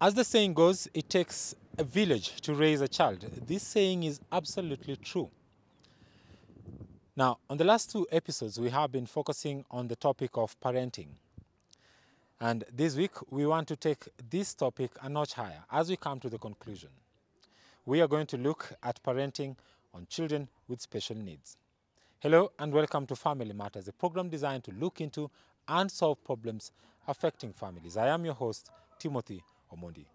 As the saying goes, it takes a village to raise a child. This saying is absolutely true. Now, on the last two episodes, we have been focusing on the topic of parenting. And this week, we want to take this topic a notch higher as we come to the conclusion. We are going to look at parenting on children with special needs. Hello and welcome to Family Matters, a program designed to look into and solve problems affecting families. I am your host, Timothy Omondi.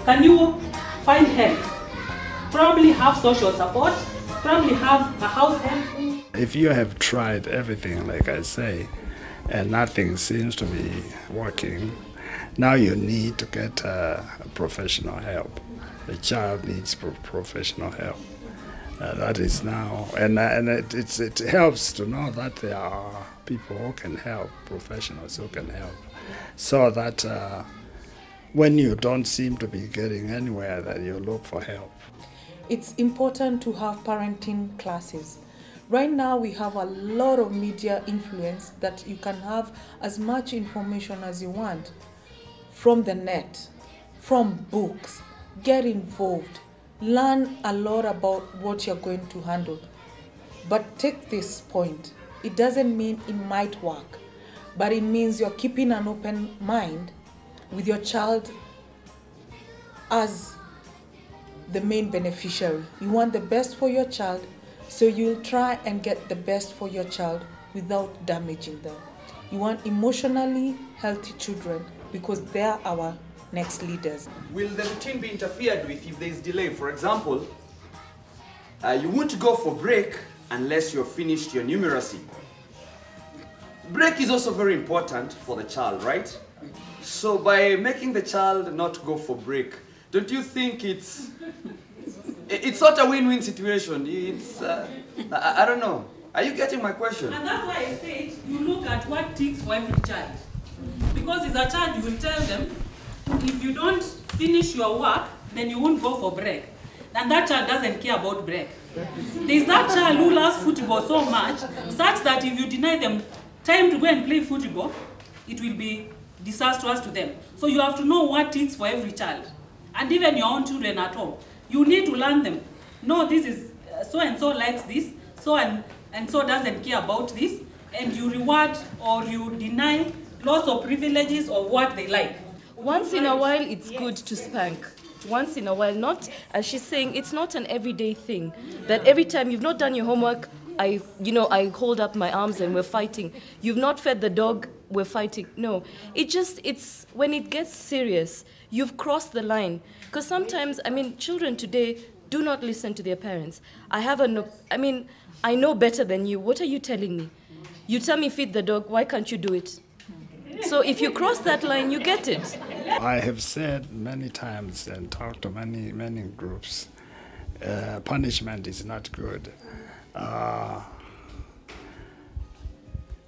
Can you find help? Probably have social support, probably have a house help. If you have tried everything, like I say, and nothing seems to be working, now you need to get professional help. The child needs professional help. That is now, and it helps to know that there are people who can help, professionals who can help, so that when you don't seem to be getting anywhere, that you look for help. It's important to have parenting classes. Right now we have a lot of media influence that you can have as much information as you want from the net, from books. Get involved. Learn a lot about what you're going to handle. But take this point. It doesn't mean it might work, but it means you're keeping an open mind with your child as the main beneficiary. You want the best for your child, so you'll try and get the best for your child without damaging them. You want emotionally healthy children because they're our next leaders. Will the routine be interfered with if there is delay? For example, you won't go for break unless you've finished your numeracy. Break is also very important for the child, right? So by making the child not go for break, don't you think it's not a win-win situation? It's I don't know. Are you getting my question? And that's why I said you look at what ticks for every child. Because as a child, you will tell them, if you don't finish your work, then you won't go for break. And that child doesn't care about break. There's that child who loves football so much, such that if you deny them time to go and play football, it will be disastrous to them. So you have to know what ticks for every child. And even your own children at home. You need to learn them. No, this is so-and-so likes this, so and so doesn't care about this, and you reward or you deny lots of privileges or what they like. Once in a while, it's good to spank. Once in a while, not, as she's saying, it's not an everyday thing. That every time you've not done your homework, I hold up my arms and we're fighting. You've not fed the dog, we're fighting. No, it's when it gets serious, you've crossed the line. Because sometimes, children today do not listen to their parents. I know better than you. What are you telling me? You tell me feed the dog, why can't you do it? So if you cross that line, you get it. I have said many times and talked to many groups, punishment is not good.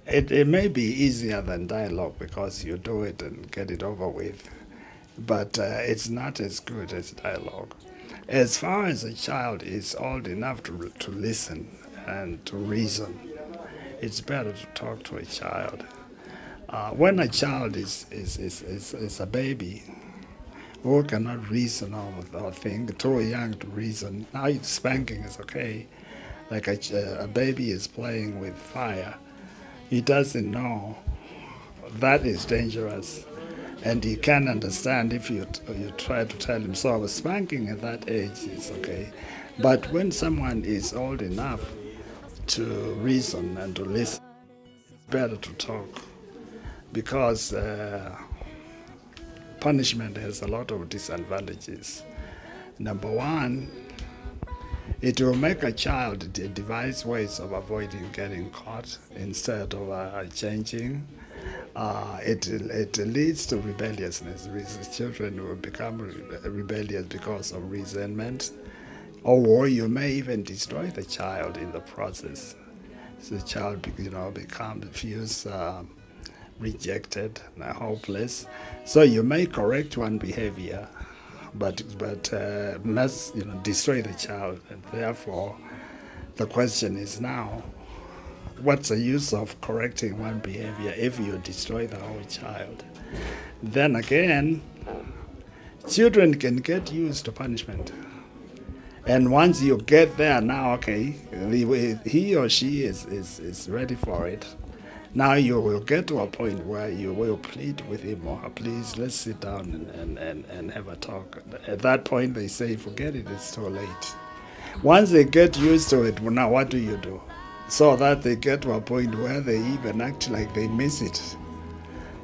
It may be easier than dialogue because you do it and get it over with, but it's not as good as dialogue. As far as a child is old enough to listen and to reason, it's better to talk to a child. When a child is a baby who cannot reason or think, too young to reason, now spanking is okay. Like a baby is playing with fire. He doesn't know that is dangerous, and he can't understand if you try to tell him. So spanking at that age is okay. But when someone is old enough to reason and to listen, it's better to talk, because punishment has a lot of disadvantages. Number one, it will make a child devise ways of avoiding getting caught instead of changing. It leads to rebelliousness. Children will become rebellious because of resentment. Or you may even destroy the child in the process. So the child, feels rejected and hopeless. So you may correct one behavior, but must destroy the child. And therefore, the question is now, what's the use of correcting one behavior if you destroy the whole child? Then again, children can get used to punishment. And once you get there, now, okay, he or she is ready for it. Now you will get to a point where you will plead with him or her, please, let's sit down and have a talk. At that point, they say, forget it, it's too late. Once they get used to it, now what do you do? So that they get to a point where they even act like they miss it.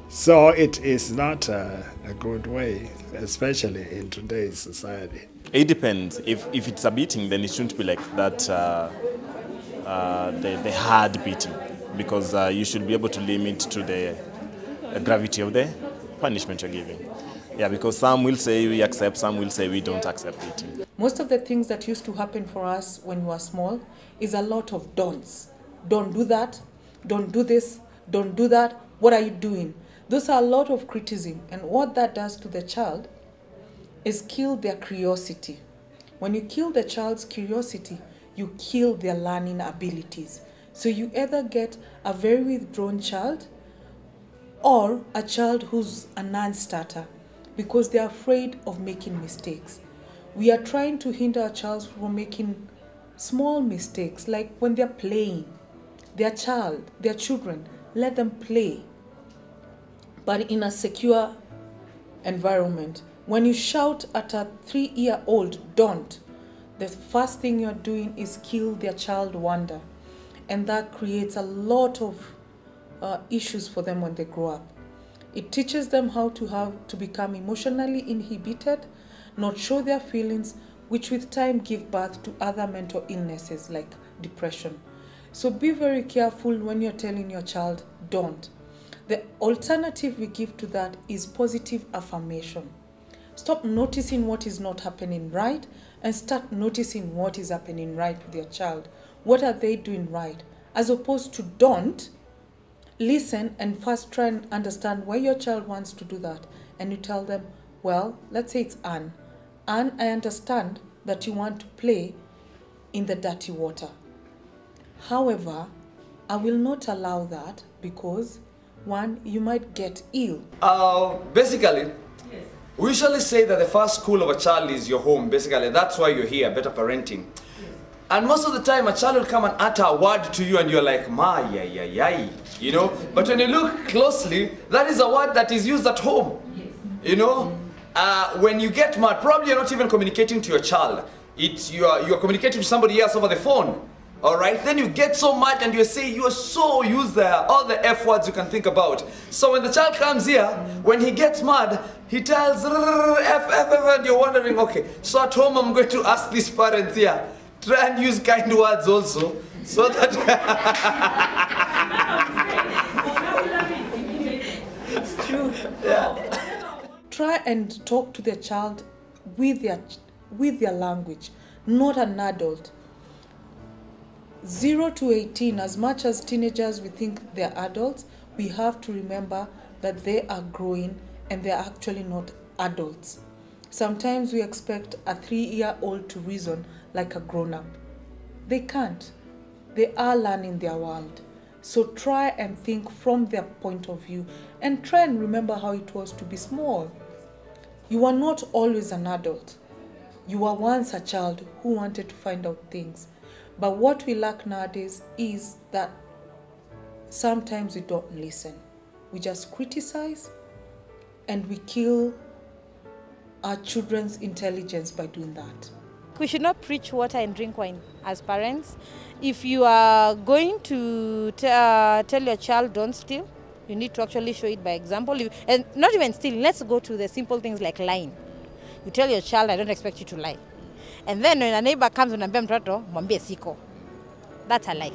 So it is not a good way, especially in today's society. It depends. If it's a beating, then it shouldn't be like that, the hard beating, because you should be able to limit to the gravity of the punishment you're giving. Yeah, because some will say we accept, some will say we don't accept beating. Most of the things that used to happen for us when we were small is a lot of don'ts. Don't do that, don't do this, don't do that, what are you doing? Those are a lot of criticism, and what that does to the child is kill their curiosity. When you kill the child's curiosity, you kill their learning abilities. So you either get a very withdrawn child or a child who's a non-starter because they're afraid of making mistakes. We are trying to hinder our child from making small mistakes, like when they're playing. Their children, let them play, but in a secure environment. When you shout at a 3-year-old, don't, the first thing you're doing is kill their child wonder. And that creates a lot of issues for them when they grow up. It teaches them how to become emotionally inhibited, not show their feelings, which with time give birth to other mental illnesses like depression. So be very careful when you're telling your child, don't. The alternative we give to that is positive affirmation. Stop noticing what is not happening right and start noticing what is happening right with your child. What are they doing right? As opposed to don't, listen and first try and understand why your child wants to do that. And you tell them, well, let's say it's Anne. Anne, I understand that you want to play in the dirty water. However, I will not allow that because, one, you might get ill. Basically, we usually say that the first school of a child is your home. Basically, that's why you're here, better parenting. And most of the time, a child will come and utter a word to you and you're like, ma, yay. But when you look closely, that is a word that is used at home. When you get mad, probably you're not even communicating to your child. You're communicating to somebody else over the phone. All right, then you get so mad and you say you are so used there, all the F words you can think about. So when the child comes here, when he gets mad, he tells F, and you're wondering, okay, so at home I'm going to ask these parents here, try and use kind words also, so that... It's true. Yeah. Try and talk to the child with their language, not an adult. 0 to 18, as much as teenagers we think they're adults, we have to remember that they are growing and they're actually not adults. Sometimes we expect a 3-year-old to reason like a grown-up. They can't. They are learning their world. So try and think from their point of view and try and remember how it was to be small. You are not always an adult. You were once a child who wanted to find out things. But what we lack nowadays is that sometimes we don't listen. We just criticize and we kill our children's intelligence by doing that. We should not preach water and drink wine as parents. If you are going to tell your child don't steal, you need to actually show it by example. And not even stealing, let's go to the simple things like lying. You tell your child, I don't expect you to lie. And then when a neighbor comes and mwambie siko. That's a lie.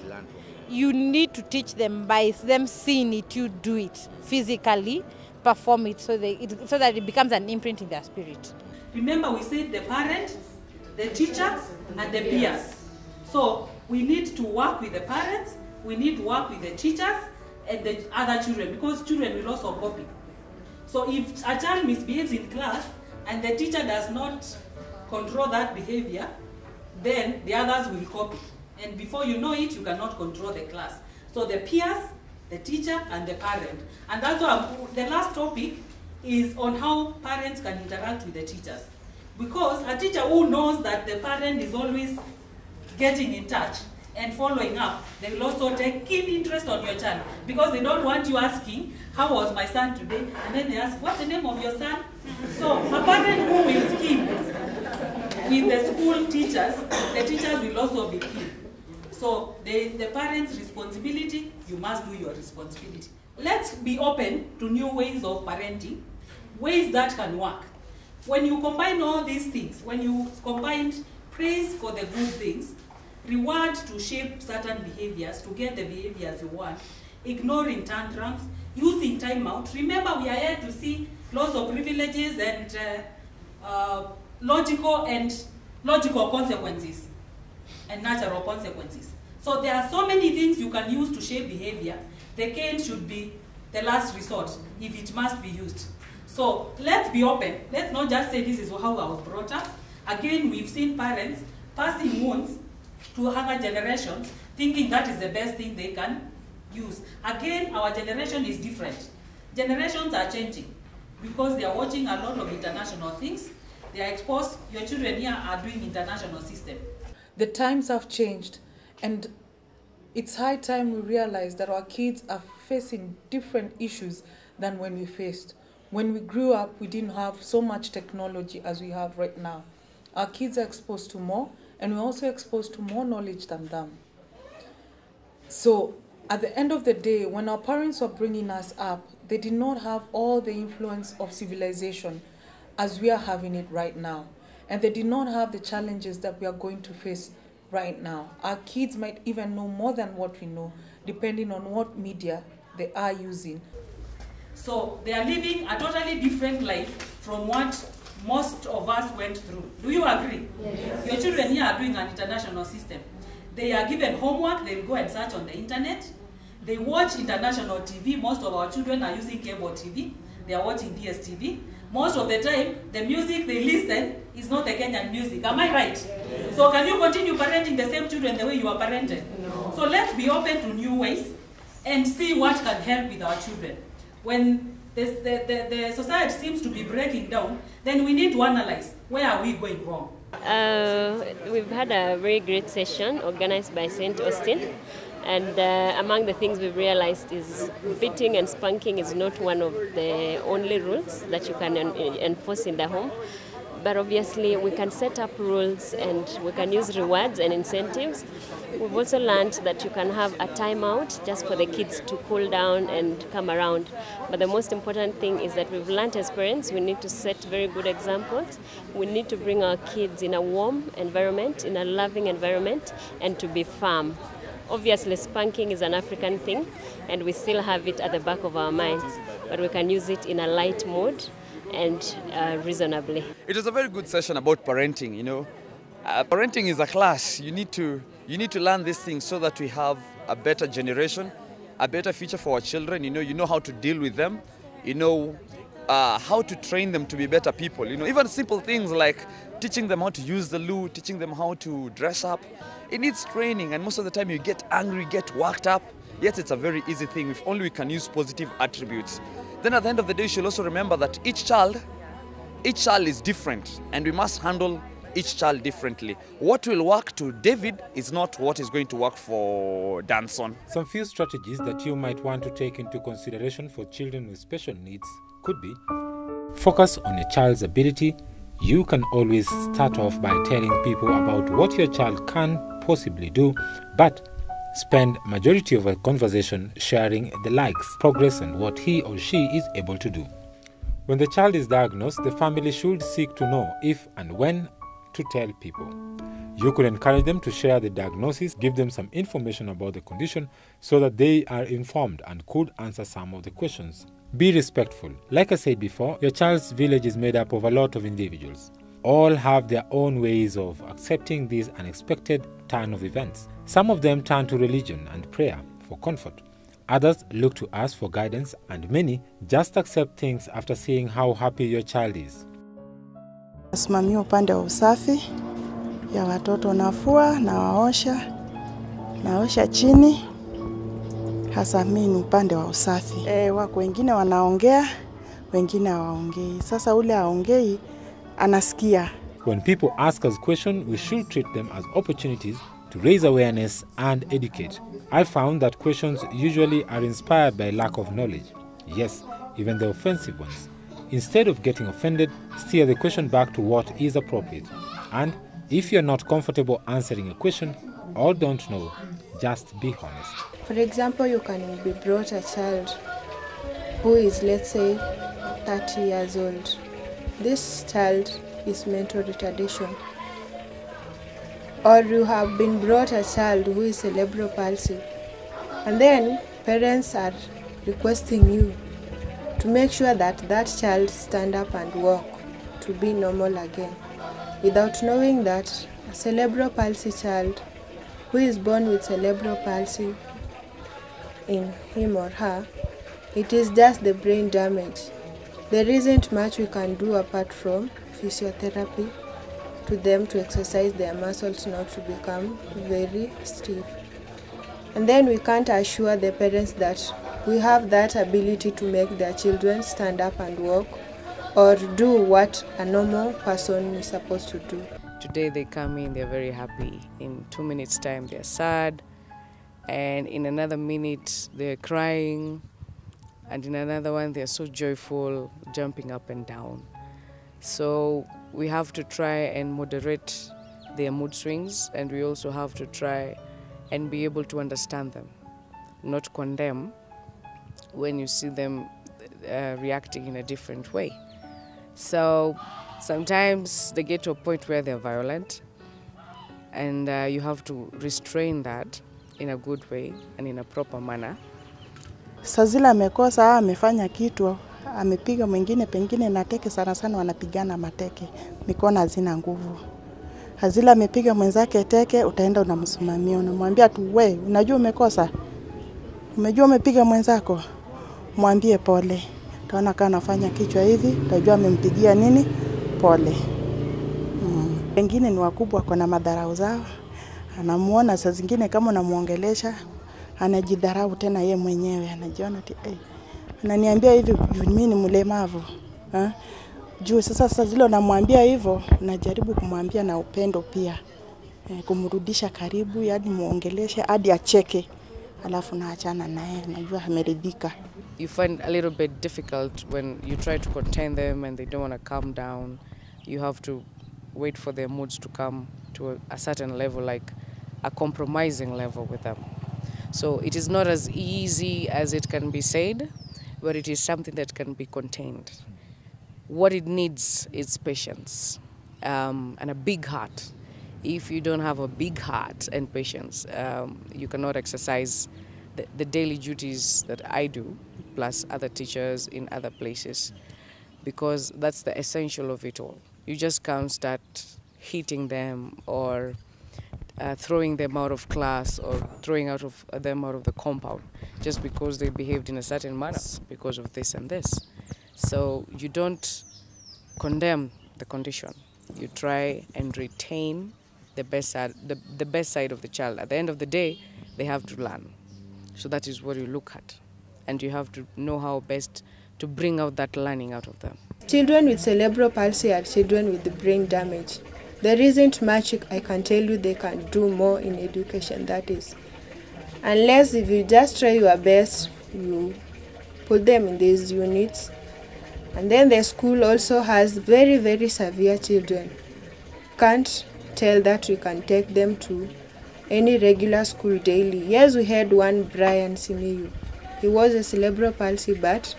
You need to teach them by them seeing it, you do it physically, perform it so that it becomes an imprint in their spirit. Remember, we said the parent the teacher, and the peers. So we need to work with the parents, we need to work with the teachers and the other children, because children will also copy. So if a child misbehaves in class and the teacher does not control that behavior, then the others will copy. And before you know it, you cannot control the class. So the peers, the teacher, and the parent. And that's why the last topic is on how parents can interact with the teachers. Because a teacher who knows that the parent is always getting in touch and following up, they will also take keen interest on your child, because they don't want you asking, how was my son today? And then they ask, what's the name of your son? So a parent who will scheme with the school teachers, the teachers will also be keen. So the parents' responsibility, you must do your responsibility. Let's be open to new ways of parenting, ways that can work. When you combine all these things, when you combine praise for the good things, reward to shape certain behaviors, to get the behaviors you want, ignoring tantrums, using timeout. Remember, we are here to see loss of privileges and logical consequences and natural consequences. So there are so many things you can use to shape behavior. The cane should be the last resort if it must be used. So let's be open. Let's not just say this is how I was brought up. Again, we've seen parents passing wounds to other generations, thinking that is the best thing they can use. Again, our generation is different. Generations are changing because they are watching a lot of international things. They are exposed. Your children here are doing international system. The times have changed, and it's high time we realize that our kids are facing different issues than when we faced. When we grew up, we didn't have so much technology as we have right now. Our kids are exposed to more, and we're also exposed to more knowledge than them. So at the end of the day, when our parents were bringing us up, they did not have all the influence of civilization as we are having it right now. And they did not have the challenges that we are going to face right now. Our kids might even know more than what we know, depending on what media they are using. So they are living a totally different life from what most of us went through. Do you agree? Yes. Your children here are doing an international system. They are given homework, they will go and search on the internet. They watch international TV. Most of our children are using cable TV. They are watching DSTV. Most of the time, the music they listen is not the Kenyan music. Am I right? Yes. So can you continue parenting the same children the way you are parented? No. So let's be open to new ways and see what can help with our children. When the society seems to be breaking down, then we need to analyze where are we going wrong. We've had a very great session organized by St. Austin, and among the things we've realized is beating and spanking is not one of the only rules that you can enforce in the home. But obviously we can set up rules and we can use rewards and incentives. We've also learned that you can have a timeout just for the kids to cool down and come around. But the most important thing is that we've learned as parents, we need to set very good examples. We need to bring our kids in a warm environment, in a loving environment, and to be firm. Obviously, spanking is an African thing, and we still have it at the back of our minds, but we can use it in a light mode and reasonably. It was a very good session about parenting, you know. Parenting is a class. You need to learn these things so that we have a better generation, a better future for our children. You know how to deal with them. You know how to train them to be better people. You know, even simple things like teaching them how to use the loo, teaching them how to dress up. It needs training, and most of the time you get angry, get worked up. Yes, it's a very easy thing if only we can use positive attributes. Then at the end of the day, you should also remember that each child is different, and we must handle each child differently. What will work to David is not what is going to work for Danson. Some few strategies that you might want to take into consideration for children with special needs could be: focus on a child's ability. You can always start off by telling people about what your child can possibly do, but spend majority of a conversation sharing the likes, progress, and what he or she is able to do. When the child is diagnosed, the family should seek to know if and when to tell people. You could encourage them to share the diagnosis, give them some information about the condition so that they are informed and could answer some of the questions. Be respectful. Like I said before, your child's village is made up of a lot of individuals. all have their own ways of accepting this unexpected turn of events. Some of them turn to religion and prayer for comfort. Others look to us for guidance, and many just accept things after seeing how happy your child is. Nasimamia upande wa usafi ya watoto, nafua na naosha chini, hasa mimi upande wa usafi. Wako wengine wanaongea, wengine hawaongei. Sasa ule haongei anasikia. When people ask us questions, we should treat them as opportunities to raise awareness and educate. I found that questions usually are inspired by lack of knowledge. Yes, even the offensive ones. Instead of getting offended, steer the question back to what is appropriate. And if you're not comfortable answering a question or don't know, just be honest. For example, you can be brought a child who is, let's say, 30 years old. This child is mental retardation. Or you have been brought a child who is cerebral palsy. And then parents are requesting you to make sure that that child stand up and walk to be normal again, without knowing that a cerebral palsy child who is born with cerebral palsy in him or her, it is just the brain damage. There isn't much we can do apart from physiotherapy to them to exercise their muscles not to become very stiff. And then we can't assure the parents that we have that ability to make their children stand up and walk or do what a normal person is supposed to do. Today they come in, they're very happy. In 2 minutes time they're sad, and in another minute they're crying, and in another one they're so joyful, jumping up and down. So we have to try and moderate their mood swings, and we also have to try and be able to understand them, not condemn when you see them reacting in a different way. So sometimes they get to a point where they're violent, and you have to restrain that in a good way and in a proper manner. Saa zile amekosa, amefanya kitu, amepiga mwingine, pengine na teke, sana sana wanapigana mateke, mikono hazina nguvu. Hazila amepiga mwenzake teke, utaenda unamsimamia, unamwambia tu, we, unajua umekosa? Umejua umepiga mwenzako? Mwambie pole. Utaona kama anafanya kichwa hivi, utajua amempigia nini? Pole. Wengine ni wakubwa, kuna madharau zao. Anamuona saa zingine kama unamuongelesha, anajidharau tena yeye mwenyewe, anajiona ati ananiambia hivi mimi ni mlemavu. Juu sasa zile unamwambia hivyo, unajaribu kumwambia na upendo pia. Kumrudisha karibu, yani muongeleshe hadi acheke. Alafu naachana naye, najua ameridhika. You find a little bit difficult when you try to contain them and they don't want to calm down. You have to wait for their moods to come to a certain level, like a compromising level with them. So it is not as easy as it can be said, but it is something that can be contained. What it needs is patience and a big heart. If you don't have a big heart and patience, you cannot exercise the daily duties that I do, plus other teachers in other places, because that's the essential of it all. You just can't start hitting them or throwing them out of class or throwing them out of the compound just because they behaved in a certain manner because of this and this. So you don't condemn the condition. You try and retain the best side of the child. At the end of the day, they have to learn. So that is what you look at. And you have to know how best to bring out that learning out of them. Children with cerebral palsy are children with the brain damage. There isn't much I can tell you they can do more in education, that is. Unless if you just try your best, you put them in these units. And then the school also has very, very severe children. Can't tell that we can take them to any regular school daily. Yes, we had one Brian Simiyu. He was a cerebral palsy but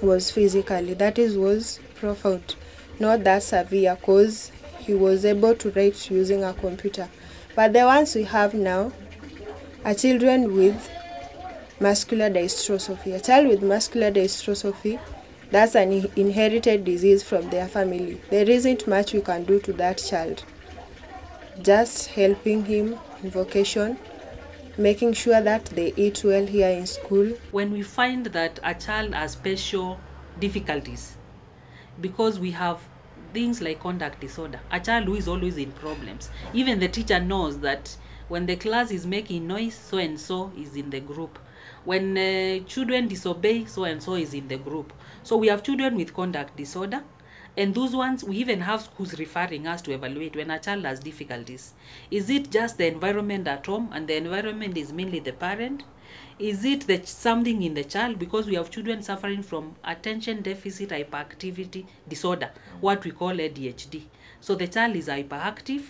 was physically. That was profound. Not that severe because he was able to write using a computer. But the ones we have now are children with muscular dystrophy. A child with muscular dystrophy that's an inherited disease from their family. There isn't much you can do to that child. Just helping him in vocation, making sure that they eat well here in school. When we find that a child has special difficulties, because we have things like conduct disorder, a child who is always in problems, even the teacher knows that when the class is making noise, so and so is in the group. When children disobey, so and so is in the group. So we have children with conduct disorder, and those ones, we even have schools referring us to evaluate when a child has difficulties. Is it just the environment at home, and the environment is mainly the parent? Is it something in the child? Because we have children suffering from attention deficit hyperactivity disorder, what we call ADHD. So the child is hyperactive,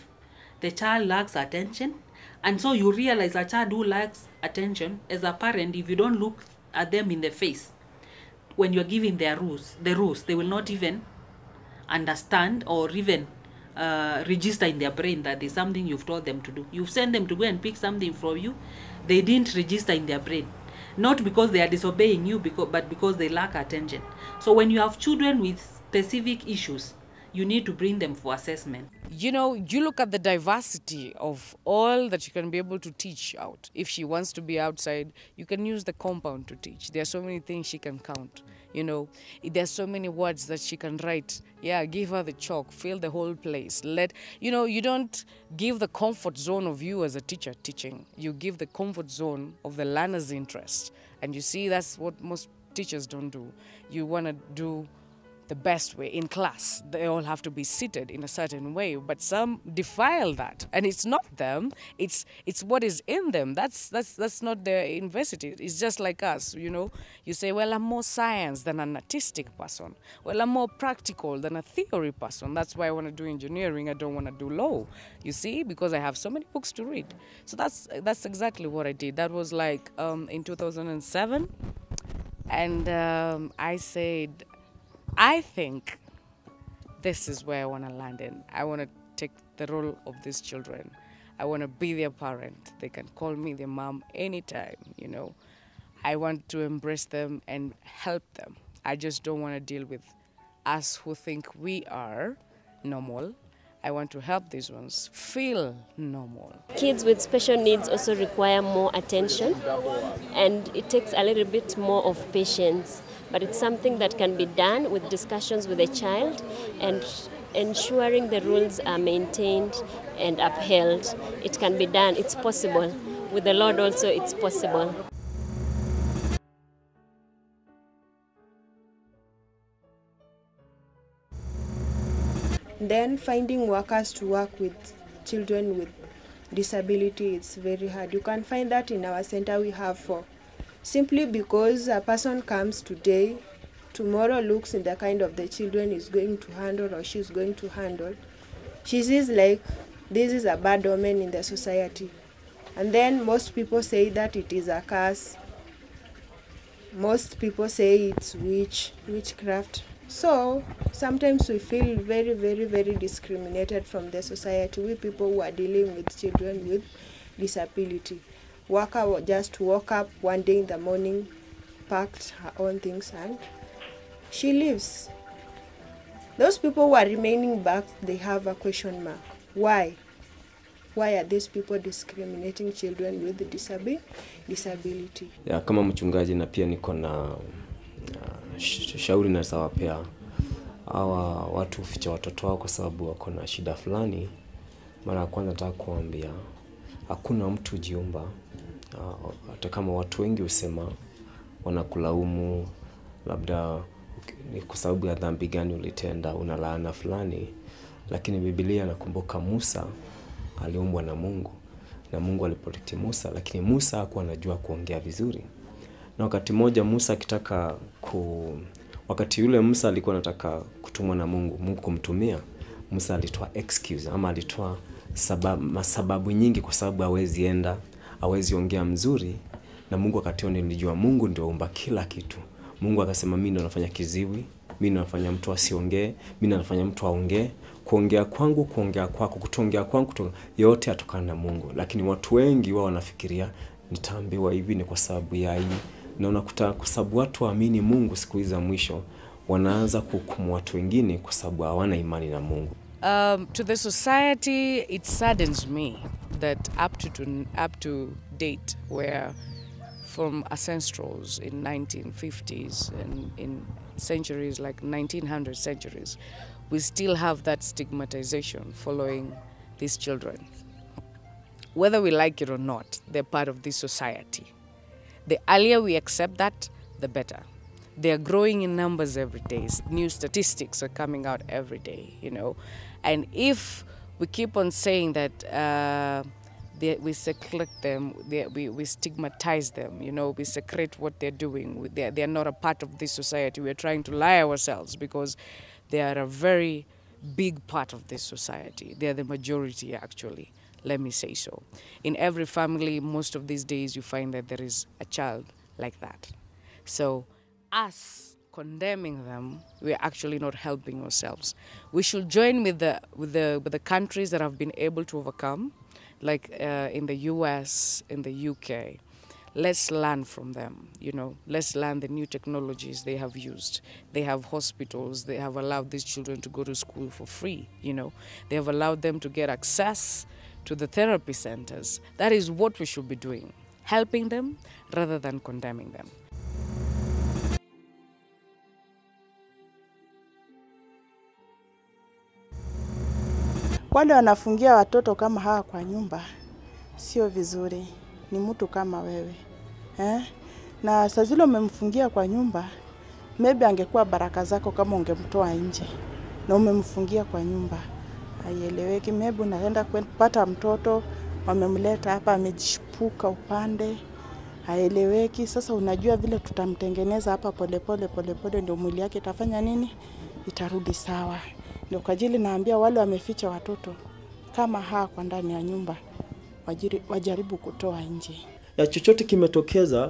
the child lacks attention, and so you realize a child who lacks attention, as a parent, if you don't look at them in the face, when you're giving the rules, they will not even understand or even register in their brain that there's something you've told them to do. You've sent them to go and pick something from you, they didn't register in their brain. Not because they are disobeying you, but because they lack attention. So when you have children with specific issues, you need to bring them for assessment. You know, you look at the diversity of all that you can be able to teach out. If she wants to be outside, you can use the compound to teach. There are so many things she can count. You know, there's so many words that she can write. Yeah, give her the chalk, fill the whole place. You don't give the comfort zone of you as a teacher teaching. You give the comfort zone of the learner's interest. And you see, that's what most teachers don't do. You want to do the best way in class. They all have to be seated in a certain way, but some defile that, and it's not them, it's what is in them. That's not their university. It's just like us, you know. You say, well, I'm more science than an artistic person. Well, I'm more practical than a theory person. That's why I want to do engineering. I don't want to do law, you see, because I have so many books to read. So that's exactly what I did. That was like in 2007, and I said, I think this is where I want to land in. I want to take the role of these children. I want to be their parent. They can call me their mom anytime, you know. I want to embrace them and help them. I just don't want to deal with us who think we are normal. I want to help these ones feel normal. Kids with special needs also require more attention, and it takes a little bit more of patience. But it's something that can be done with discussions with the child and ensuring the rules are maintained and upheld. It can be done, it's possible. With the Lord also, it's possible. Then finding workers to work with children with disability is very hard. You can find that in our center we have 4. Simply because a person comes today, tomorrow looks in the kind of the children is going to handle or she's going to handle. She sees like this is a bad omen in the society. And then most people say that it is a curse. Most people say it's witchcraft. So sometimes we feel very, very, very discriminated from the society. We people who are dealing with children with disability. Worker just woke up one day in the morning, packed her own things, and she leaves. Those people who are remaining back, they have a question mark. Why? Why are these people discriminating children with disability? Ya, kama mchungaji na pia niko na shauri na sawapea hawa watu huficha watoto wao kwa sababu wako na shida fulani. Mara ya kwanza nataka kuambia hakuna mtu jiumba. Hata kama watu wengi husema wanakulaumu, labda ni kwa sababu ya dhambi gani ulitenda, una laana fulani, lakini Biblia inakumbuka Musa aliumbwa na Mungu, na Mungu aliprotect Musa, lakini Musa hakuwa anajua kuongea vizuri. Na wakati moja Musa akitaka wakati yule Musa alikuwa anataka kutumwa na Mungu kumtumia, Musa alitoa excuse ama alitoa sababu nyingi kwa sababu hawezi ongea mzuri, na Mungu wakati huo nilijua Mungu ndio umba kila kitu. Mungu akasema mimi ndo nafanya kiziwi, mimi ndo nafanya mtu asiongee, mimi ndo nafanya mtu aongee. Kuongea kwangu, kuongea kwako, kutoongea kwangu, yote yatokana na Mungu. Lakini watu wengi wao wanafikiria nitaambiwa hivi ni kwa sababu ya hii. Na unakuta kwa sababu watu waamini Mungu siku hizi za mwisho, wanaanza kuhukumu watu wengine kwa sababu hawana imani na Mungu. To the society, it saddens me that up to date, where from ancestrals in 1950s and in centuries like 1900 centuries, we still have that stigmatization following these children. Whether we like it or not, they're part of this society. The earlier we accept that, the better. They are growing in numbers every day. New statistics are coming out every day, you know. And if we keep on saying that we seclude them, we stigmatize them, you know, we secrete what they're doing. They're not a part of this society. We're trying to lie ourselves because they are a very big part of this society. They are the majority, actually. Let me say so. In every family, most of these days, you find that there is a child like that. So us condemning them, we're actually not helping ourselves. We should join with the countries that have been able to overcome, like in the US, in the UK. Let's learn from them, you know. Let's learn the new technologies they have used. They have hospitals. They have allowed these children to go to school for free, you know. They have allowed them to get access to the therapy centers. That is what we should be doing, helping them rather than condemning them. Wale wanafungia watoto kama hawa kwa nyumba sio vizuri. Ni mtu kama wewe. Na saa zile umemfungia kwa nyumba, maybe angekuwa baraka zako kama ungemtoa nje. Na umemfungia kwa nyumba. Haieleweki, maybe unaenda kupata mtoto, wamemleta hapa amejishipuka upande. Haieleweki. Sasa unajua vile tutamtengeneza hapa polepole ndio mwili yake itafanya nini? Itarudi sawa. Ndio kwa ajili naambia wale wameficha watoto kama hawa kwa ndani ya nyumba wajaribu kutoa nje. Ya chochote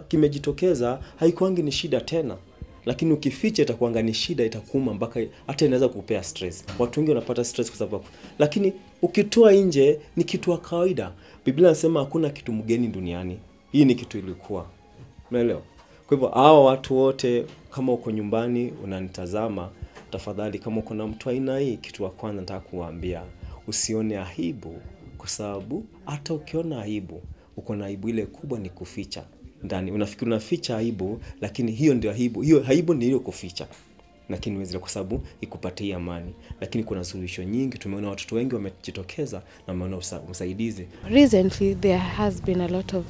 kimejitokeza haikuangi ni shida tena. Lakini ukificha itakuanga ni shida, itakuuma mpaka hata inaweza kukupea stress. Watu wengi wanapata stress kwa sababu. Lakini ukitoa nje ni kitu wa kawaida. Biblia inasema hakuna kitu mgeni duniani. Hii ni kitu ilikuwa. Umeelewa? Kwa hivyo hawa watu wote kama uko nyumbani unanitazama, tafadhali kama uko na mtu aina hii, kitu wa kwanza nataka kuwaambia usione aibu, kwa sababu hata ukiona aibu, uko na aibu ile kubwa ni kuficha. Ndani unafikiri unaficha aibu, lakini hiyo ndio aibu. Hiyo aibu ndio kuficha. Lakini wezile kwa sababu ikupatie amani. Lakini kuna solution nyingi, tumeona watoto wengi wamejitokeza na maana usaidizi. Recently there has been a lot of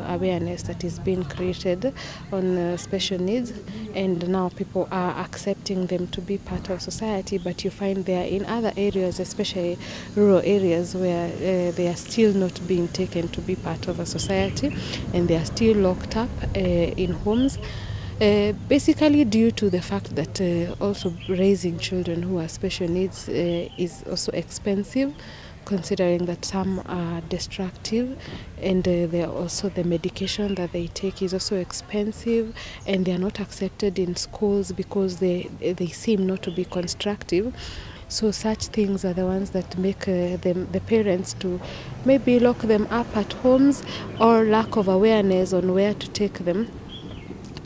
awareness that is being created on special needs, and now people are accepting them to be part of society, but you find they are in other areas, especially rural areas, where they are still not being taken to be part of a society, and they are still locked up in homes. Basically due to the fact that also raising children who are special needs is also expensive, considering that some are destructive, and also the medication that they take is also expensive, and they are not accepted in schools because they seem not to be constructive. So such things are the ones that make the parents to maybe lock them up at homes, or lack of awareness on where to take them.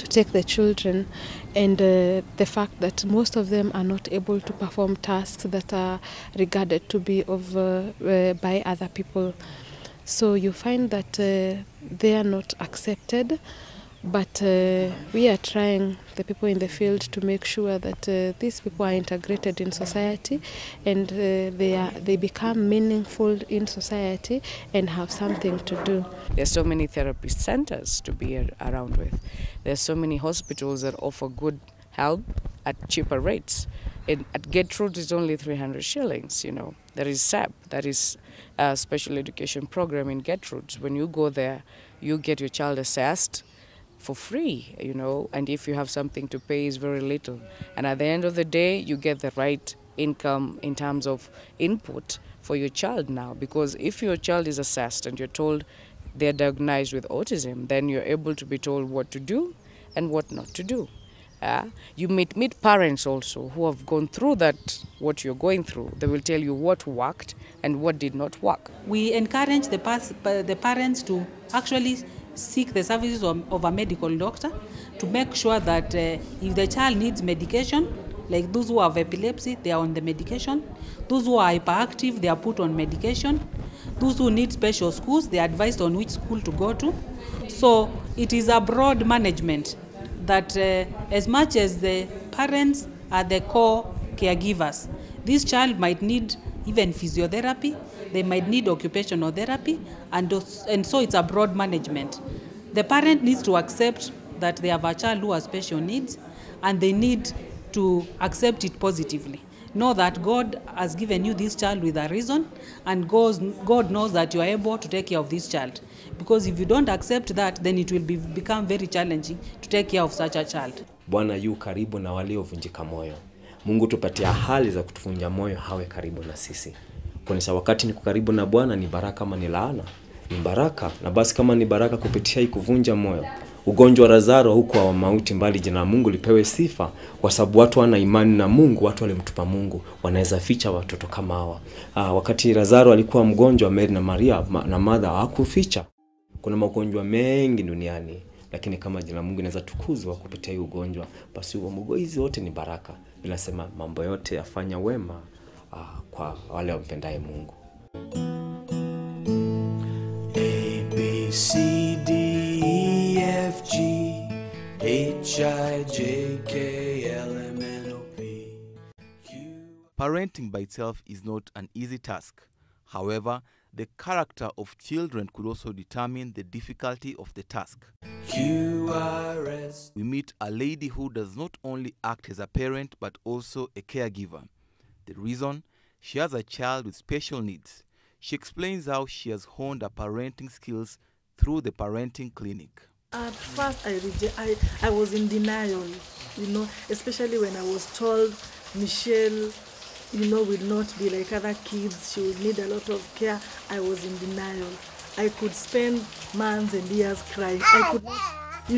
Take the children, and the fact that most of them are not able to perform tasks that are regarded to be by other people. So you find that they are not accepted, but we are trying, the people in the field, to make sure that these people are integrated in society, and they become meaningful in society and have something to do. There's so many therapist centers to be around with. There's so many hospitals that offer good help at cheaper rates. At Gertrude it's only 300 shillings, you know. There is SAP, that is a special education program in Gertrude. When you go there, you get your child assessed for free, you know, and if you have something to pay, is very little. And at the end of the day, you get the right income in terms of input for your child now, because if your child is assessed and you're told they're diagnosed with autism, then you're able to be told what to do and what not to do. You meet parents also who have gone through that, what you're going through. They will tell you what worked and what did not work. We encourage the parents to actually seek the services of a medical doctor to make sure that if the child needs medication, Like those who have epilepsy, they are on the medication. Those who are hyperactive, they are put on medication. Those who need special schools, they are advised on which school to go to. So it is a broad management that as much as the parents are the core caregivers, this child might need even physiotherapy, they might need occupational therapy, and so it's a broad management. The parent needs to accept that they have a child who has special needs, and they need to accept it positively. Know that God has given you this child with a reason, and God knows that you are able to take care of this child. Because if you don't accept that, then it will become very challenging to take care of such a child. Bwana yu karibu na waliovunjika moyo. Mungu tupatia hali za kutuvunja moyo hawe karibu na sisi. Kuonesha wakati niko karibu na Bwana ni baraka ama ni laana? Ni baraka. Na basi kama ni baraka kupitia hii kuvunja moyo, ugonjwa wa Lazaro huko wa mauti, mbali jina la Mungu lipewe sifa, kwa sababu watu wana imani na Mungu, watu walimtupa Mungu, wanaweza ficha watoto kama hawa. Wakati Lazaro alikuwa mgonjwa, Mary na Maria na Martha hakuficha. Kuna magonjwa mengi duniani, lakini kama jina la Mungu linaweza tukuzwa kupitia hii ugonjwa, basi hizi wote ni baraka. Bila sema mambo yote yafanya wema kwa wale wampendaye Mungu. A, B, C, D, E, F, G, H, I, J, K, L, M, N, O, P, Q. Parenting by itself is not an easy task. However, the character of children could also determine the difficulty of the task. Q, R, S. We meet a lady who does not only act as a parent but also a caregiver. The reason? She has a child with special needs. She explains how she has honed her parenting skills through the parenting clinic. At first, I was in denial, especially when I was told Michelle, will not be like other kids. She will need a lot of care. I was in denial. I could spend months and years crying. I could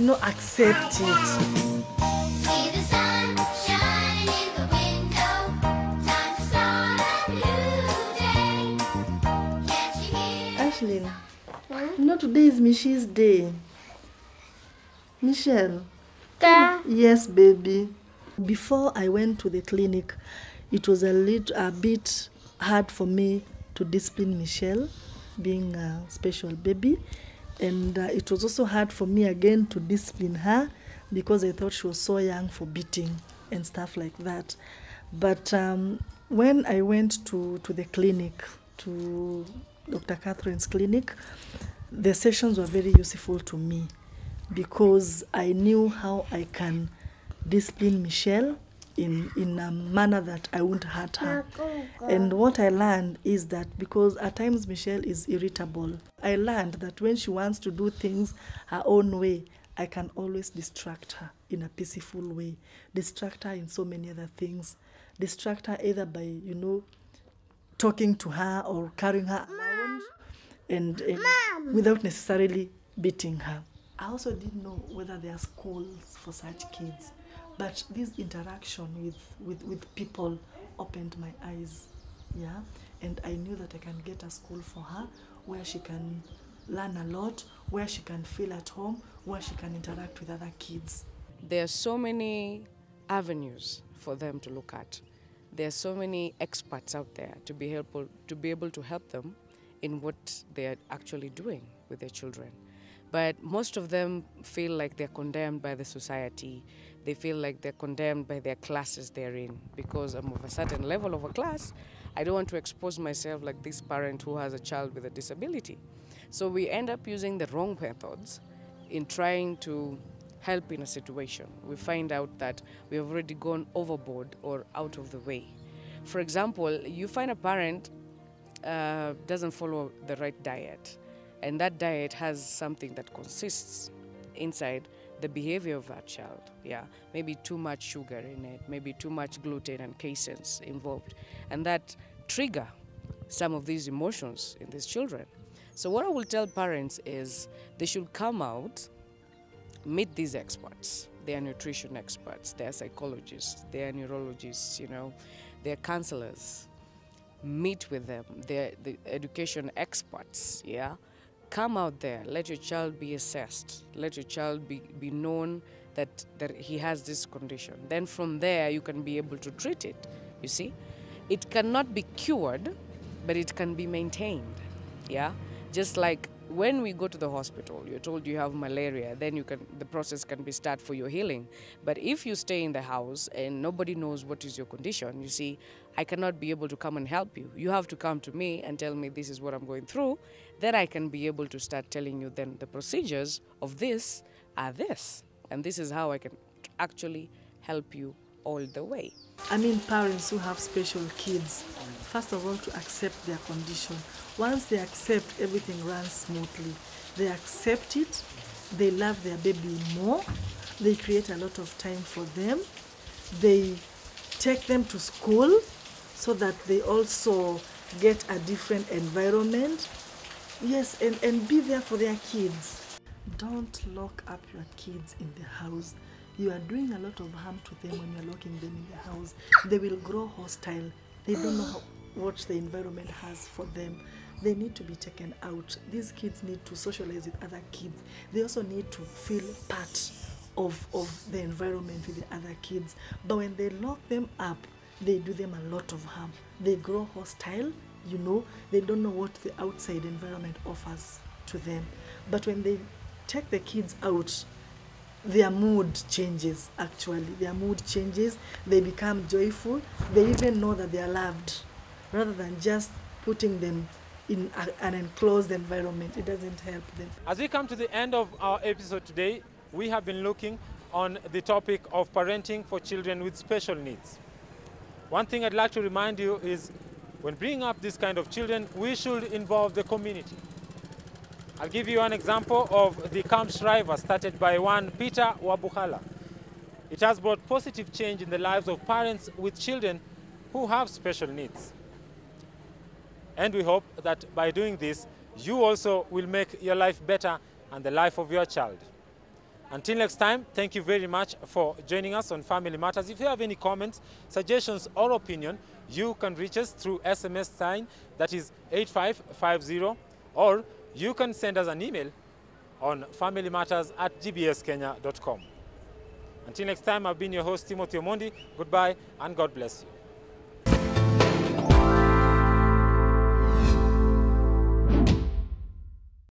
not, accept it. See the sun shine in the window. Time to start a new day. Can't you hear? Ashlyn, today is Michelle's day. Michelle. Yes, baby. Before I went to the clinic, it was a bit hard for me to discipline Michelle, being a special baby. And it was also hard for me again to discipline her because I thought she was so young for beating and stuff like that. But when I went to the clinic, to Dr. Catherine's clinic, the sessions were very useful to me because I knew how I can discipline Michelle in a manner that I won't hurt her. And what I learned is that because at times Michelle is irritable, I learned that when she wants to do things her own way, I can always distract her in a peaceful way, distract her in so many other things, distract her either by, talking to her or carrying her around and without necessarily beating her. I also didn't know whether there are schools for such kids, but this interaction with people opened my eyes, and I knew that I can get a school for her where she can learn a lot, where she can feel at home, where she can interact with other kids. There are so many avenues for them to look at. There are so many experts out there to be able to help them in what they are actually doing with their children. But most of them feel like they're condemned by the society. They feel like they're condemned by their classes they're in. Because I'm of a certain level of a class, I don't want to expose myself like this parent who has a child with a disability. So we end up using the wrong methods in trying to help in a situation. We find out that we have already gone overboard or out of the way. For example, you find a parent doesn't follow the right diet, and that diet has something that consists inside the behavior of that child. Maybe too much sugar in it, maybe too much gluten and caseins involved, and that trigger some of these emotions in these children. So what I will tell parents is they should come out, meet these experts. They are nutrition experts, they are psychologists, they are neurologists, they are counselors. Meet with them, they're the education experts, Come out there, let your child be assessed, let your child be known that he has this condition. Then from there, you can be able to treat it, you see. It cannot be cured, but it can be maintained, yeah? Just like when we go to the hospital, you're told you have malaria, then the process can be start for your healing. But if you stay in the house and nobody knows what is your condition, you see, I cannot be able to come and help you. You have to come to me and tell me this is what I'm going through. Then I can be able to start telling you then the procedures of this are this. And this is how I can actually help you all the way. I mean, parents who have special kids, first of all, to accept their condition. Once they accept, everything runs smoothly. They accept it, they love their baby more, they create a lot of time for them, they take them to school so that they also get a different environment. Yes, and be there for their kids. Don't lock up your kids in the house. You are doing a lot of harm to them when you're locking them in the house. They will grow hostile. They don't know what the environment has for them. They need to be taken out. These kids need to socialize with other kids. They also need to feel part of the environment with the other kids. But when they lock them up, they do them a lot of harm. They grow hostile, you know. They don't know what the outside environment offers to them. But when they take the kids out, their mood changes, actually. Their mood changes. They become joyful. They even know that they are loved, rather than just putting them in an enclosed environment. It doesn't help them. As we come to the end of our episode today, we have been looking on the topic of parenting for children with special needs. One thing I'd like to remind you is when bringing up this kind of children, we should involve the community. I'll give you an example of the Camp Shriver started by one Peter Wabuhala. It has brought positive change in the lives of parents with children who have special needs. And we hope that by doing this, you also will make your life better and the life of your child. Until next time, thank you very much for joining us on Family Matters. If you have any comments, suggestions, or opinion, you can reach us through SMS sign, that is 8550, or you can send us an email on familymatters@gbskenya.com. Until next time, I've been your host, Timothy Omondi. Goodbye, and God bless you.